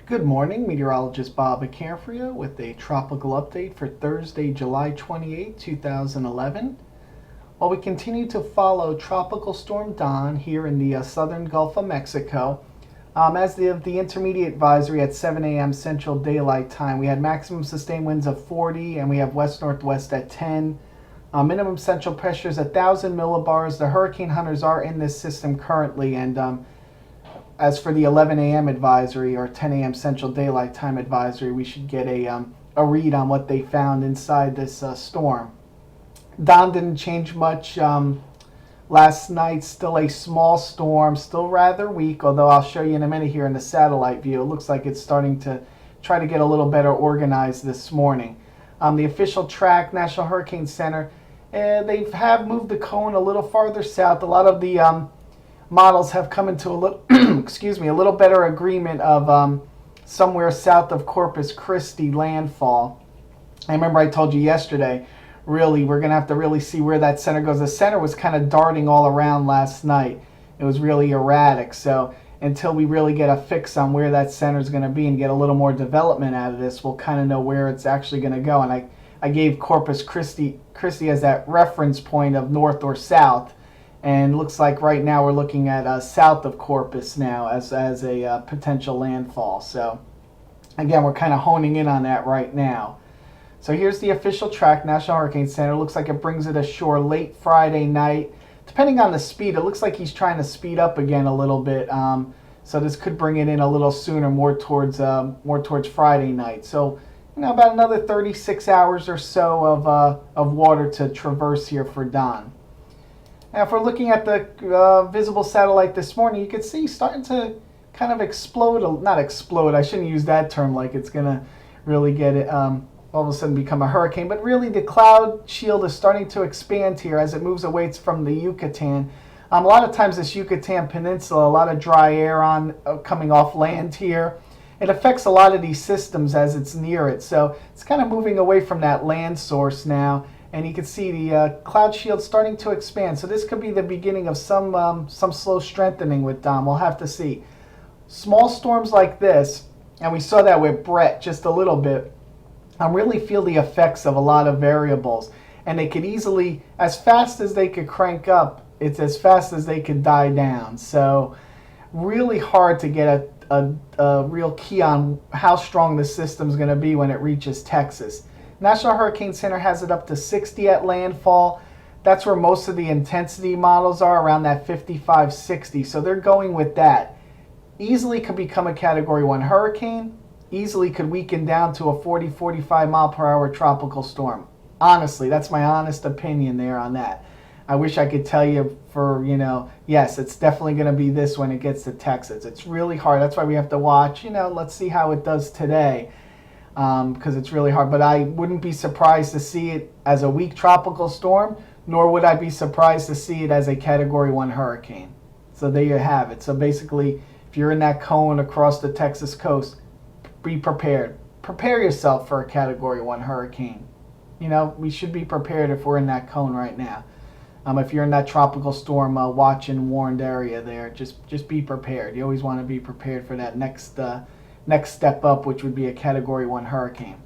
Good morning, meteorologist Bob McCaffrey with a tropical update for Thursday, July 28, 2011. While we continue to follow Tropical Storm Don here in the southern Gulf of Mexico, as the intermediate advisory at 7 a.m. Central Daylight Time, we had maximum sustained winds of 40 and we have west-northwest at 10. Minimum central pressure is 1,000 millibars. The hurricane hunters are in this system currently, and as for the 11 a.m. advisory or 10 a.m. Central Daylight Time advisory, we should get a read on what they found inside this storm. Don didn't change much last night. Still a small storm, still rather weak, although I'll show you in a minute here in the satellite view. It looks like it's starting to try to get a little better organized this morning. The official track, National Hurricane Center, they have moved the cone a little farther south. A lot of the models have come into a little, a little better agreement of somewhere south of Corpus Christi landfall. I remember I told you yesterday, really, we're going to have to really see where that center goes. The center was kind of darting all around last night. It was really erratic. So until we really get a fix on where that center is going to be and get a little more development out of this, we'll kind of know where it's actually going to go. And I gave Corpus Christi as that reference point of north or south. And looks like right now we're looking at south of Corpus now as a potential landfall. So again, we're kind of honing in on that right now. So here's the official track, National Hurricane Center. Looks like it brings it ashore late Friday night. Depending on the speed, it looks like he's trying to speed up again a little bit. So this could bring it in a little sooner, more towards Friday night. So about another 36 hours or so of water to traverse here for Don. Now, if we're looking at the visible satellite this morning, you can see starting to kind of explode. Not explode, I shouldn't use that term like it's going to really get it all of a sudden become a hurricane. But really, the cloud shield is starting to expand here as it moves away from the Yucatan. A lot of times this Yucatan Peninsula, a lot of dry air coming off land here. It affects a lot of these systems as it's near it. So it's kind of moving away from that land source now. And you can see the cloud shield starting to expand. So this could be the beginning of some slow strengthening with Don. We'll have to see. Small storms like this, and we saw that with Brett just a little bit, really feel the effects of a lot of variables. And they could easily, as fast as they could crank up, it's as fast as they could die down. So really hard to get a real key on how strong the system's going to be when it reaches Texas. National Hurricane Center has it up to 60 at landfall. That's where most of the intensity models are, around that 55, 60. So they're going with that. Easily could become a Category 1 hurricane. Easily could weaken down to a 40, 45 mile per hour tropical storm. Honestly, that's my honest opinion there on that. I wish I could tell you yes, it's definitely going to be this when it gets to Texas. It's really hard. That's why we have to watch. Let's see how it does today. Because it's really hard. But I wouldn't be surprised to see it as a weak tropical storm, nor would I be surprised to see it as a Category 1 hurricane. So there you have it. So basically, if you're in that cone across the Texas coast, be prepared. Prepare yourself for a Category 1 hurricane. We should be prepared if we're in that cone right now. If you're in that tropical storm watch and warned area there, just be prepared. You always want to be prepared for that next step up, which would be a Category 1 hurricane.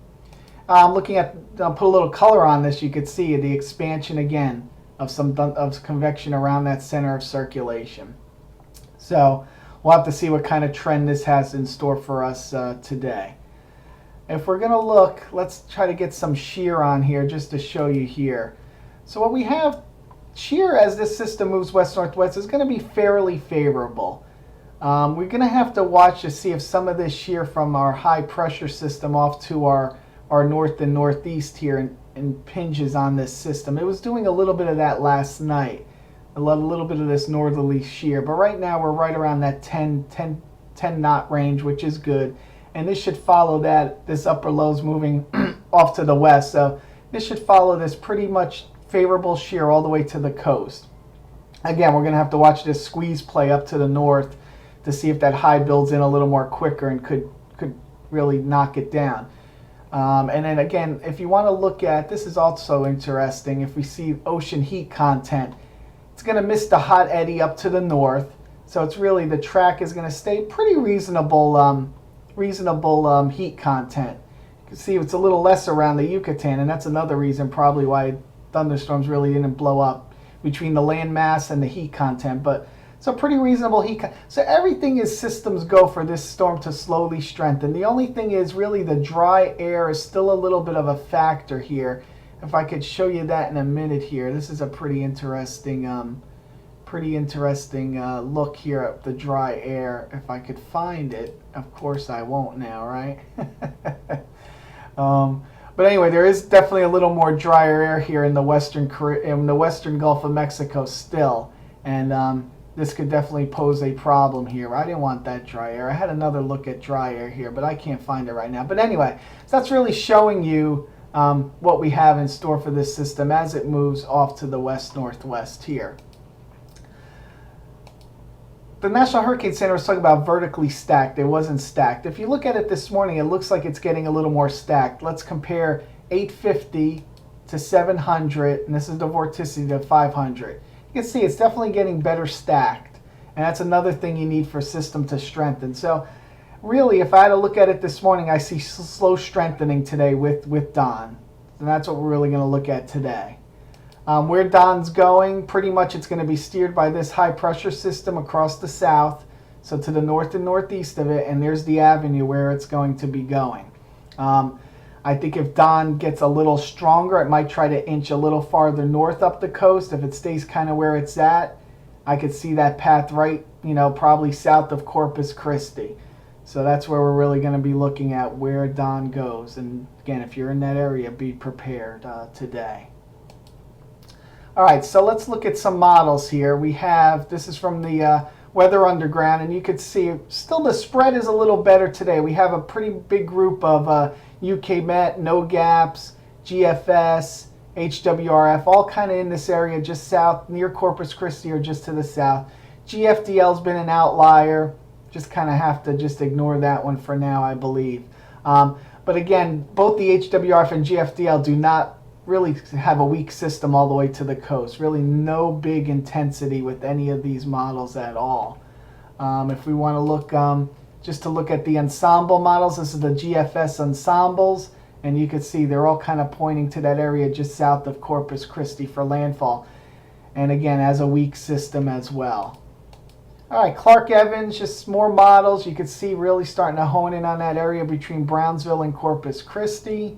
Looking at, I'll put a little color on this, you could see the expansion again of of convection around that center of circulation. So we'll have to see what kind of trend this has in store for us today. If we're going to look, let's try to get some shear on here just to show you here. So what we have, shear as this system moves west-northwest is going to be fairly favorable. We're going to have to watch to see if some of this shear from our high pressure system off to our north and northeast here impinges on this system. It was doing a little bit of that last night, a little bit of this northerly shear, but right now we're right around that 10 knot range, which is good. And this should follow this upper low's moving off to the west, so this should follow this pretty much favorable shear all the way to the coast. Again, we're going to have to watch this squeeze play up to the north to see if that high builds in a little more quicker and could really knock it down. And then again, if you want to look at, this is also interesting, if we see ocean heat content, it's going to miss the hot eddy up to the north. So it's really, the track is going to stay pretty reasonable heat content. You can see it's a little less around the Yucatan, and that's another reason probably why thunderstorms really didn't blow up between the land mass and the heat content. But it's a pretty reasonable so everything is systems go for this storm to slowly strengthen. The only thing is really the dry air is still a little bit of a factor here. If I could show you that in a minute here. This is a pretty interesting look here at the dry air. If I could find it, of course I won't now, right? But anyway, there is definitely a little more drier air here in the western Gulf of Mexico still, and this could definitely pose a problem here. I didn't want that dry air. I had another look at dry air here, but I can't find it right now. But anyway, so that's really showing you what we have in store for this system as it moves off to the west-northwest here. The National Hurricane Center was talking about vertically stacked. It wasn't stacked. If you look at it this morning, it looks like it's getting a little more stacked. Let's compare 850 to 700, and this is the vorticity to 500. You can see it's definitely getting better stacked, and that's another thing you need for a system to strengthen. So really, if I had to look at it this morning, I see slow strengthening today with Don, and that's what we're really going to look at today. Where Don's going, pretty much it's going to be steered by this high pressure system across the south, so to the north and northeast of it, and there's the avenue where it's going to be going. I think if Don gets a little stronger, it might try to inch a little farther north up the coast. If it stays kind of where it's at, I could see that path right, probably south of Corpus Christi. So that's where we're really going to be looking at where Don goes. And again, if you're in that area, be prepared today. All right, so let's look at some models here. This is from the Weather Underground, and you could see still the spread is a little better today. We have a pretty big group of UK Met, NOGAPS, GFS, HWRF, all kind of in this area just south, near Corpus Christi or just to the south. GFDL's been an outlier. Just kind of have to just ignore that one for now, I believe. But again, both the HWRF and GFDL do not really have a weak system all the way to the coast. Really no big intensity with any of these models at all. If we want to look, just to look at the ensemble models, this is the GFS ensembles, and you can see they're all kind of pointing to that area just south of Corpus Christi for landfall. And again, as a weak system as well. All right, Clark Evans, just more models. You can see really starting to hone in on that area between Brownsville and Corpus Christi.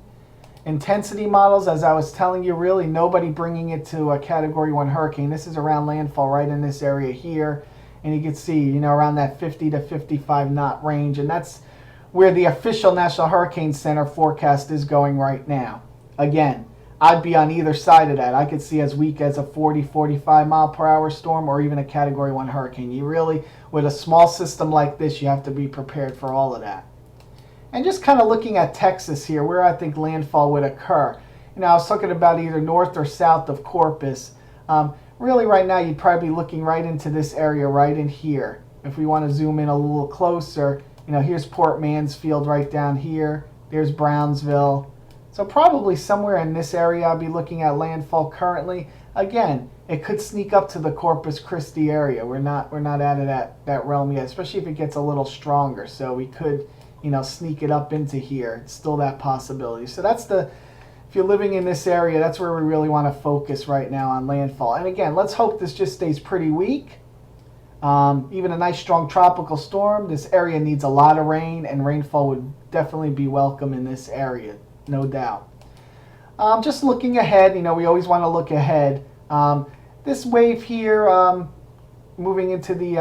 Intensity models, as I was telling you, really nobody bringing it to a Category 1 hurricane. This is around landfall right in this area here. And you can see, around that 50 to 55 knot range. And that's where the official National Hurricane Center forecast is going right now. Again, I'd be on either side of that. I could see as weak as a 40, 45 mile per hour storm or even a Category 1 hurricane. You really, with a small system like this, you have to be prepared for all of that. And just kind of looking at Texas here, where I think landfall would occur. I was talking about either north or south of Corpus. Really right now, you'd probably be looking right into this area right in here. If we want to zoom in a little closer, here's Port Mansfield right down here. There's Brownsville. So probably somewhere in this area I'll be looking at landfall currently. Again, it could sneak up to the Corpus Christi area. We're not out of that realm yet, especially if it gets a little stronger. So we could, sneak it up into here. It's still that possibility. So that's if you're living in this area, that's where we really want to focus right now on landfall. And again, let's hope this just stays pretty weak. Even a nice strong tropical storm, this area needs a lot of rain, and rainfall would definitely be welcome in this area, no doubt. Just looking ahead, we always want to look ahead. This wave here, moving into the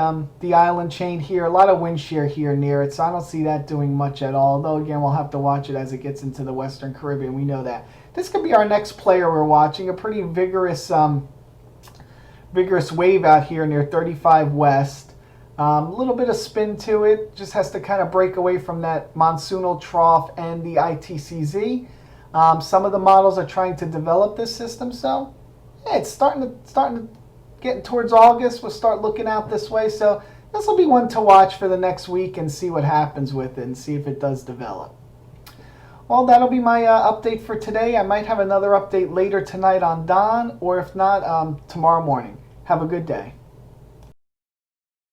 island chain here, a lot of wind shear here near it, so I don't see that doing much at all. Although again, we'll have to watch it as it gets into the Western Caribbean. We know that. This could be our next player we're watching, a pretty vigorous wave out here near 35 west. A little bit of spin to it, just has to kind of break away from that monsoonal trough and the ITCZ. Some of the models are trying to develop this system, so yeah, it's starting to get towards August. We'll start looking out this way, so this will be one to watch for the next week and see what happens with it and see if it does develop. Well, that'll be my update for today. I might have another update later tonight on Don, or if not, tomorrow morning. Have a good day.